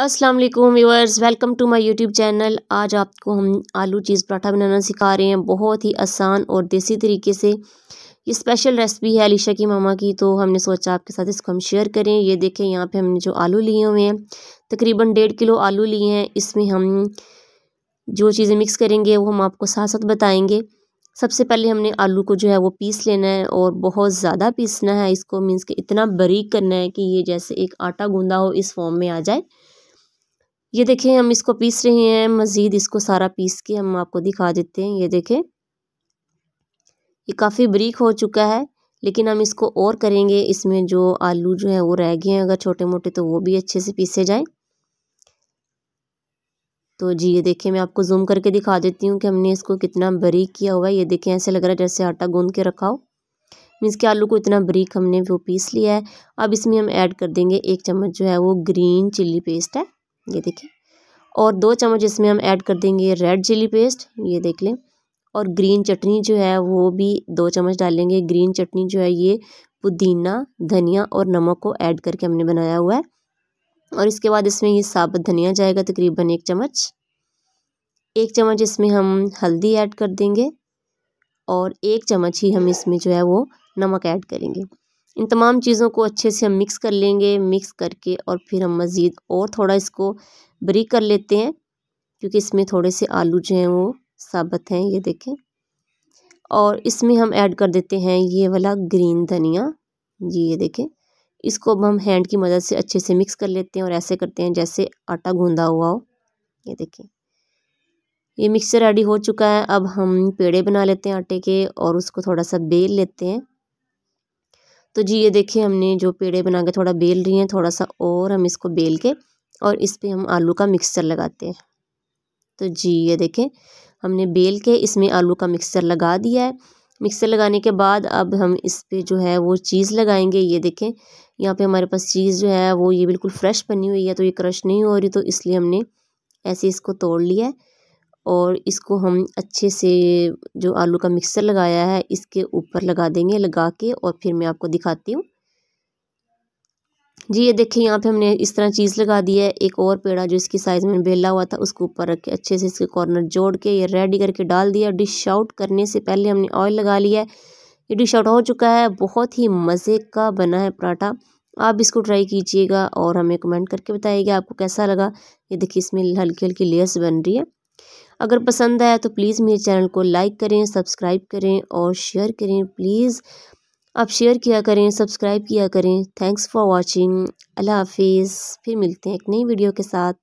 अस्सलाम वालेकुम viewers, welcome to my YouTube channel. आज आपको हम आलू चीज़ पराठा बनाना सिखा रहे हैं, बहुत ही आसान और देसी तरीके से। ये स्पेशल रेसिपी है अलीशा की मामा की, तो हमने सोचा आपके साथ इसको हम शेयर करें। ये देखें, यहाँ पे हमने जो आलू लिए हुए हैं, तकरीबन 1.5 किलो आलू लिए हैं। इसमें हम जो चीज़ें मिक्स करेंगे वो हम आपको साथ साथ बताएंगे। सबसे पहले हमने आलू को जो है वो पीस लेना है, और बहुत ज़्यादा पीसना है इसको, मीन्स कि इतना बारीक करना है कि ये जैसे एक आटा गूंदा हो इस फॉर्म में आ जाए। ये देखें, हम इसको पीस रहे हैं। मज़ीद इसको सारा पीस के हम आपको दिखा देते हैं। ये देखें, ये काफ़ी बारीक हो चुका है, लेकिन हम इसको और करेंगे। इसमें जो आलू जो है वो रह गए हैं अगर छोटे मोटे, तो वो भी अच्छे से पीसे जाएं। तो जी ये देखें, मैं आपको जूम करके दिखा देती हूँ कि हमने इसको कितना बारीक किया हुआ है। ये देखें, ऐसे लग रहा है जैसे आटा गूंद के रखा हो, मीन्स कि आलू को इतना बारीक हमने वो पीस लिया है। अब इसमें हम ऐड कर देंगे 1 चम्मच जो है वो ग्रीन चिल्ली पेस्ट है, ये देखें, और 2 चम्मच इसमें हम ऐड कर देंगे रेड चिली पेस्ट, ये देख लें। और ग्रीन चटनी जो है वो भी 2 चम्मच डालेंगे। ग्रीन चटनी जो है ये पुदीना, धनिया और नमक को ऐड करके हमने बनाया हुआ है। और इसके बाद इसमें ये साबुत धनिया जाएगा तकरीबन 1 चम्मच। 1 चम्मच इसमें हम हल्दी ऐड कर देंगे, और 1 चम्मच ही हम इसमें जो है वो नमक ऐड करेंगे। इन तमाम चीज़ों को अच्छे से हम मिक्स कर लेंगे। मिक्स करके और फिर हम मज़ीद और थोड़ा इसको बारीक कर लेते हैं, क्योंकि इसमें थोड़े से आलू जो हैं वो साबुत हैं, ये देखें। और इसमें हम ऐड कर देते हैं ये वाला ग्रीन धनिया, जी ये देखें। इसको अब हम हैंड की मदद से अच्छे से मिक्स कर लेते हैं, और ऐसे करते हैं जैसे आटा गूंदा हुआ हो, ये देखें। ये मिक्सचर रेडी हो चुका है। अब हम पेड़े बना लेते हैं आटे के, और उसको थोड़ा सा बेल लेते हैं। तो जी ये देखिए, हमने जो पेड़े बना के थोड़ा बेल रही हैं, थोड़ा सा और हम इसको बेल के और इस पे हम आलू का मिक्सचर लगाते हैं। तो जी ये देखें, हमने बेल के इसमें आलू का मिक्सचर लगा दिया है। मिक्सचर लगाने के बाद अब हम इस पे जो है वो चीज़ लगाएंगे। ये देखें, यहाँ पे हमारे पास चीज़ जो है वो ये बिल्कुल फ्रेश बनी हुई है, तो ये क्रश नहीं हो रही, तो इसलिए हमने ऐसे इसको तोड़ लिया है। और इसको हम अच्छे से जो आलू का मिक्सचर लगाया है इसके ऊपर लगा देंगे, लगा के और फिर मैं आपको दिखाती हूँ। जी ये देखिए, यहाँ पे हमने इस तरह चीज़ लगा दी है। एक और पेड़ा जो इसकी साइज़ में बेला हुआ था उसको ऊपर रख के अच्छे से इसके कॉर्नर जोड़ के ये रेडी करके डाल दिया। डिश आउट करने से पहले हमने ऑयल लगा लिया है। ये डिश आउट हो चुका है। बहुत ही मज़े का बना है पराठा। आप इसको ट्राई कीजिएगा और हमें कमेंट करके बताइएगा आपको कैसा लगा। ये देखिए, इसमें हल्की हल्की लेयर्स बन रही है। अगर पसंद आया तो प्लीज़ मेरे चैनल को लाइक करें, सब्सक्राइब करें और शेयर करें। प्लीज़ आप शेयर किया करें, सब्सक्राइब किया करें। Thanks for watching. अल्लाह हाफिज़। फिर मिलते हैं एक नई वीडियो के साथ।